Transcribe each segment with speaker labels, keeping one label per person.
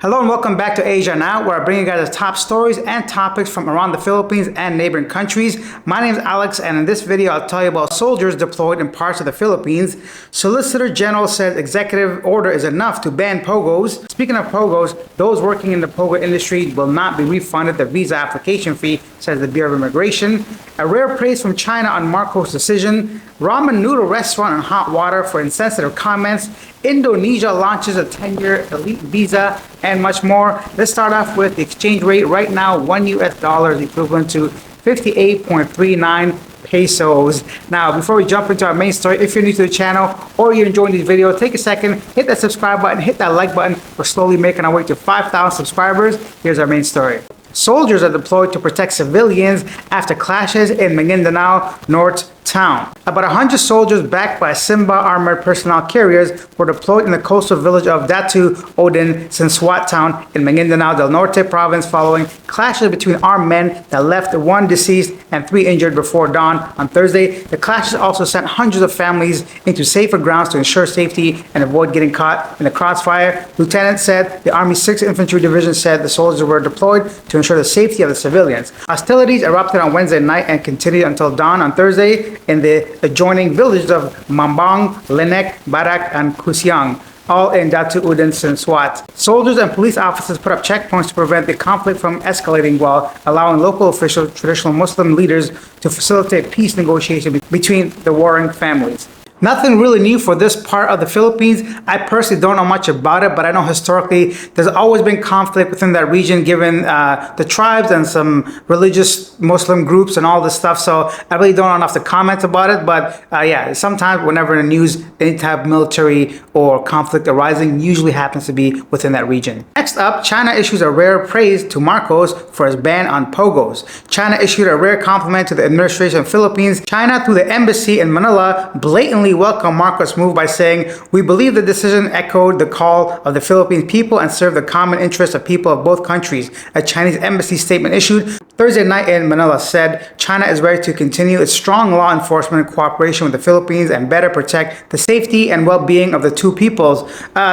Speaker 1: Hello and welcome back to Asia Now, where I bring you guys the top stories and topics from around the Philippines and neighboring countries. My name is Alex, and in this video I'll tell you about soldiers deployed in parts of the Philippines. Solicitor General says executive order is enough to ban POGOs. Speaking of POGOs, those working in the POGO industry will not be refunded the visa application fee, says the Bureau of Immigration. A rare praise from China on Marcos' decision. Ramen noodle restaurant and hot water for insensitive comments. Indonesia launches a 10-year elite visa, and much more. Let's start off with the exchange rate. Right now, $1 is equivalent to 58.39 pesos. Now, before we jump into our main story, if you're new to the channel or you're enjoying these videos, take a second, hit that subscribe button, hit that like button. We're slowly making our way to 5,000 subscribers. Here's our main story. Soldiers are deployed to protect civilians after clashes in Mindanao, North Town. About 100 soldiers backed by Simba armored personnel carriers were deployed in the coastal village of Datu Odin Sensuat Town in Mindanao del Norte province following clashes between armed men that left one deceased and 3 injured before dawn on Thursday. The clashes also sent hundreds of families into safer grounds to ensure safety and avoid getting caught in the crossfire. Lieutenant said the Army 6th Infantry Division said the soldiers were deployed to ensure the safety of the civilians. Hostilities erupted on Wednesday night and continued until dawn on Thursday in the adjoining villages of Mambang, Linek, Barak, and Kusiang, all in Datu Udin Sensuat. Soldiers and police officers put up checkpoints to prevent the conflict from escalating while allowing local officials, traditional Muslim leaders, to facilitate peace negotiations between the warring families. Nothing really new for this part of the Philippines. I personally don't know much about it, but I know historically there's always been conflict within that region given the tribes and some religious Muslim groups and all this stuff. So I really don't know enough to comment about it. But yeah, sometimes whenever in the news any type of military or conflict arising usually happens to be within that region. Next up, China issues a rare praise to Marcos for his ban on POGOs. China issued a rare compliment to the administration of the Philippines. China, through the embassy in Manila, blatantly welcomed Marcos' move by saying, "We believe the decision echoed the call of the Philippine people and served the common interests of people of both countries." A Chinese embassy statement issued Thursday night in Manila said China is ready to continue its strong law enforcement and cooperation with the Philippines and better protect the safety and well-being of the two peoples.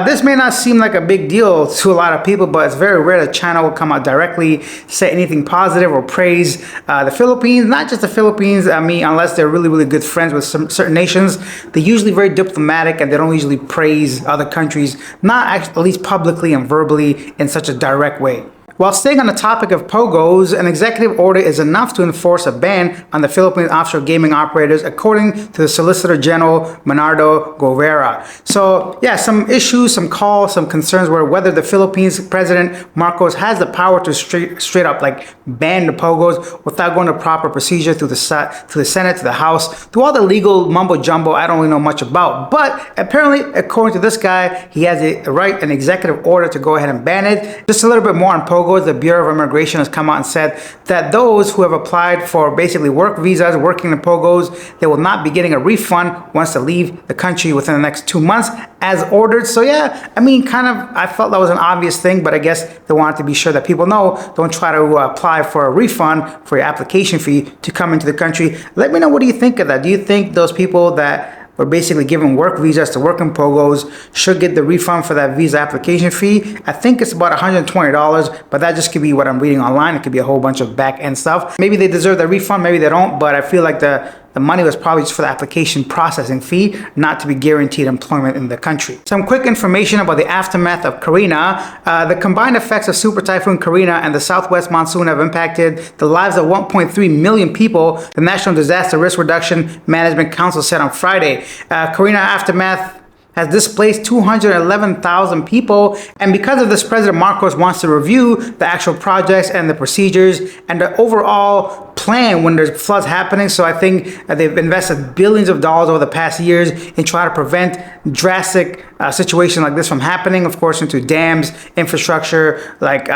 Speaker 1: This may not seem like a big deal to a lot of people, but it's very rare that China will come out directly, say anything positive or praise the Philippines. Not just the Philippines, I mean, unless they're really, really good friends with some certain nations. They're usually very diplomatic and they don't usually praise other countries, not at least publicly and verbally in such a direct way. While staying on the topic of POGOs, an executive order is enough to enforce a ban on the Philippine offshore gaming operators, according to the Solicitor General Bernardo Govera. So yeah, some issues, some calls, some concerns were whether the Philippines President Marcos has the power to straight up like ban the POGOs without going to proper procedure through the Senate, to the House, through all the legal mumbo jumbo I don't really know much about. But apparently, according to this guy, he has a right, an executive order to go ahead and ban it. Just a little bit more on POGOs. The Bureau of Immigration has come out and said that those who have applied for basically work visas, working in POGOs, they will not be getting a refund once they leave the country within the next 2 months as ordered. So yeah, I mean, kind of, I felt that was an obvious thing, but I guess they wanted to be sure that people know, don't try to apply for a refund for your application fee to come into the country. Let me know, what do you think of that? Do you think those people that were basically given work visas to work in POGOs should get the refund for that visa application fee? I think it's about $120, but that just could be what I'm reading online. It could be a whole bunch of back end stuff. Maybe they deserve the refund, maybe they don't, but I feel like the money was probably just for the application processing fee, not to be guaranteed employment in the country. Some quick information about the aftermath of Carina. The combined effects of Super Typhoon Carina and the southwest monsoon have impacted the lives of 1.3 million people, the National Disaster Risk Reduction Management Council said on Friday. Carina aftermath has displaced 211,000 people. And because of this, President Marcos wants to review the actual projects and the procedures and the overall plan when there's floods happening. So I think they've invested billions of dollars over the past years in trying to prevent drastic situations like this from happening, of course, into dams, infrastructure, like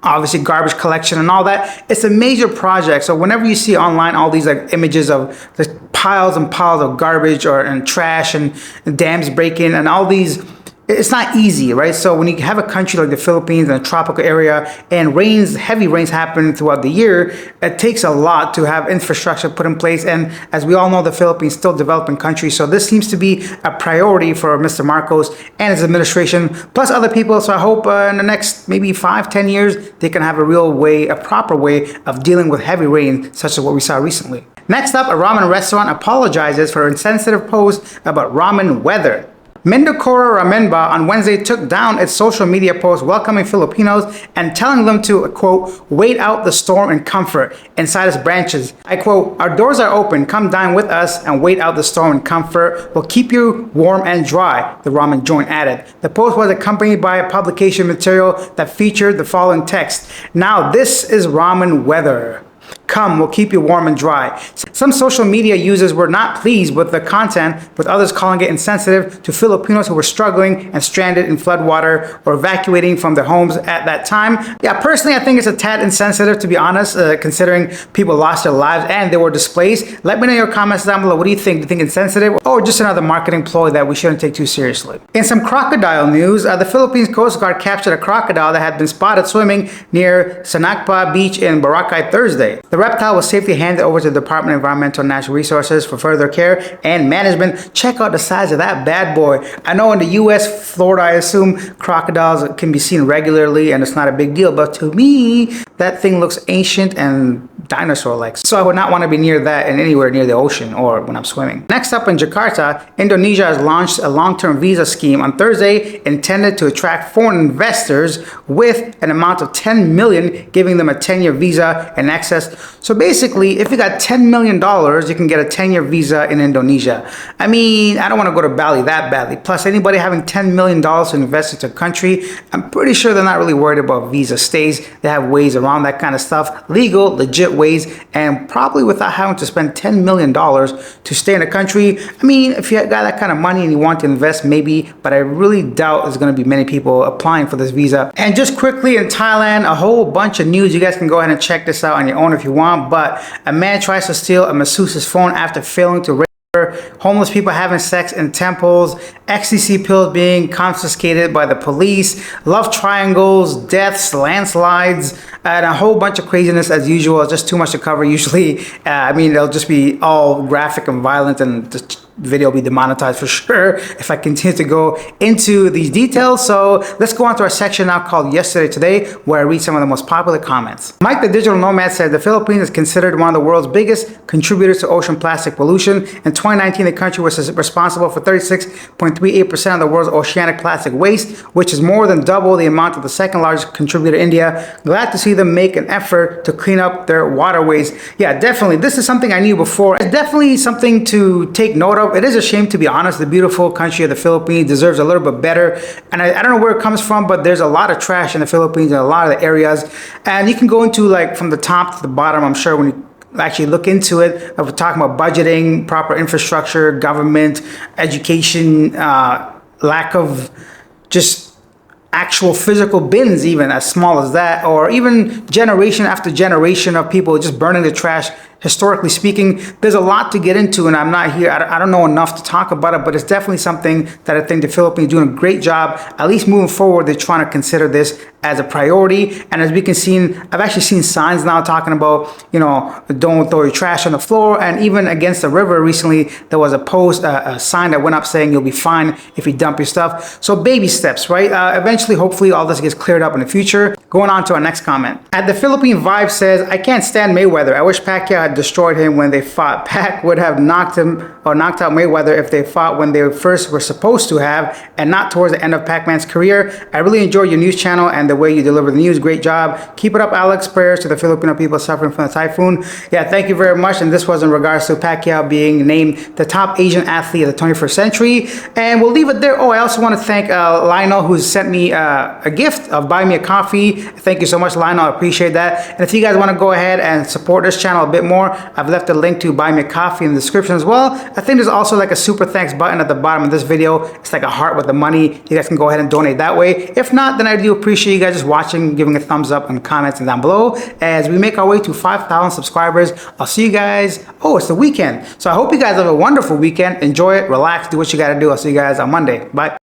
Speaker 1: obviously garbage collection and all that. It's a major project. So whenever you see online all these like images of the piles and piles of garbage and trash and dams breaking and all these it's not easy, right? So when you have a country like the Philippines in a tropical area and heavy rains happen throughout the year, it takes a lot to have infrastructure put in place. And as we all know, the Philippines is still a developing country. So this seems to be a priority for Mr. Marcos and his administration, plus other people. So I hope in the next maybe 5-10 years, they can have a proper way of dealing with heavy rain, such as what we saw recently. Next up, a ramen restaurant apologizes for insensitive post about ramen weather. Mindanao Ramen Bar on Wednesday took down its social media post welcoming Filipinos and telling them to, quote, wait out the storm in comfort inside its branches. I quote, our doors are open, come dine with us and wait out the storm in comfort. We'll keep you warm and dry, the ramen joint added. The post was accompanied by a publication material that featured the following text. Now this is ramen weather. Come, we'll keep you warm and dry. Some social media users were not pleased with the content, with others calling it insensitive to Filipinos who were struggling and stranded in floodwater or evacuating from their homes at that time. Yeah, personally, I think it's a tad insensitive, to be honest, considering people lost their lives and they were displaced. Let me know in your comments down below. What do you think? Do you think it's sensitive or just another marketing ploy that we shouldn't take too seriously? In some crocodile news, the Philippines Coast Guard captured a crocodile that had been spotted swimming near Sanakpa Beach in Boracay Thursday. The reptile was safely handed over to the Department of Environmental and Natural Resources for further care and management. Check out the size of that bad boy. I know in the US, Florida, I assume crocodiles can be seen regularly and it's not a big deal, but to me, that thing looks ancient and dinosaur-like. So I would not want to be near that and anywhere near the ocean or when I'm swimming. Next up in Jakarta, Indonesia has launched a long-term visa scheme on Thursday intended to attract foreign investors with an amount of 10 million, giving them a 10-year visa and access. So basically, if you got $10 million, you can get a 10-year visa in Indonesia. I mean, I don't want to go to Bali that badly. Plus, anybody having $10 million to invest into a country, I'm pretty sure they're not really worried about visa stays. They have ways around that kind of stuff, legal, legit ways, and probably without having to spend $10 million to stay in a country. I mean, if you got that kind of money and you want to invest, maybe, but I really doubt there's going to be many people applying for this visa. And just quickly in Thailand, a whole bunch of news. You guys can go ahead and check this out on your own if you want, but a man tries to steal a masseuse's phone after failing to rape her. Homeless people having sex in temples, ecstasy pills being confiscated by the police, love triangles, deaths, landslides, and a whole bunch of craziness as usual. It's just too much to cover usually. I mean, it'll just be all graphic and violent and just video will be demonetized for sure if I continue to go into these details. So let's go on to our section now called Yesterday Today, where I read some of the most popular comments. Mike the Digital Nomad said the Philippines is considered one of the world's biggest contributors to ocean plastic pollution. In 2019, the country was responsible for 36.38% of the world's oceanic plastic waste, which is more than double the amount of the second largest contributor, India. Glad to see them make an effort to clean up their waterways. Yeah, definitely. This is something I knew before. It's definitely something to take note of. It is a shame, to be honest. The beautiful country of the Philippines deserves a little bit better. And I don't know where it comes from, but there's a lot of trash in the Philippines in a lot of the areas. And you can go into like from the top to the bottom, I'm sure, when you actually look into it. We're talking about budgeting, proper infrastructure, government, education, lack of just actual physical bins, even as small as that, or even generation after generation of people just burning the trash. Historically speaking, there's a lot to get into, and I'm not here. I don't know enough to talk about it, but it's definitely something that I think the Philippines are doing a great job. At least moving forward, they're trying to consider this as a priority. And as we can see, I've actually seen signs now talking about, you know, don't throw your trash on the floor. And even against the river recently, there was a post, a sign that went up saying you'll be fine if you dump your stuff. So baby steps, right? Eventually, hopefully, all this gets cleared up in the future. Going on to our next comment. At the Philippine Vibe says, I can't stand Mayweather. I wish Pacquiao had destroyed him when they fought. Pac would have knocked him or knocked out Mayweather if they fought when they first were supposed to have, and not towards the end of Pac-Man's career. I really enjoy your news channel and the way you deliver the news. Great job. Keep it up, Alex. Prayers to the Filipino people suffering from the typhoon. Yeah, thank you very much. And this was in regards to Pacquiao being named the top Asian athlete of the 21st century. And we'll leave it there. Oh, I also want to thank Lionel, who sent me a gift of buying me a coffee. Thank you so much, Lionel. I appreciate that. And if you guys want to go ahead and support this channel a bit more, I've left a link to buy me a coffee in the description as well. I think there's also like a super thanks button at the bottom of this video. It's like a heart with the money. You guys can go ahead and donate that way. If not, then I do appreciate you guys just watching, giving a thumbs up and commenting down below as we make our way to 5,000 subscribers. I'll see you guys. Oh, it's the weekend. So I hope you guys have a wonderful weekend. Enjoy it, relax, do what you got to do. I'll see you guys on Monday. Bye.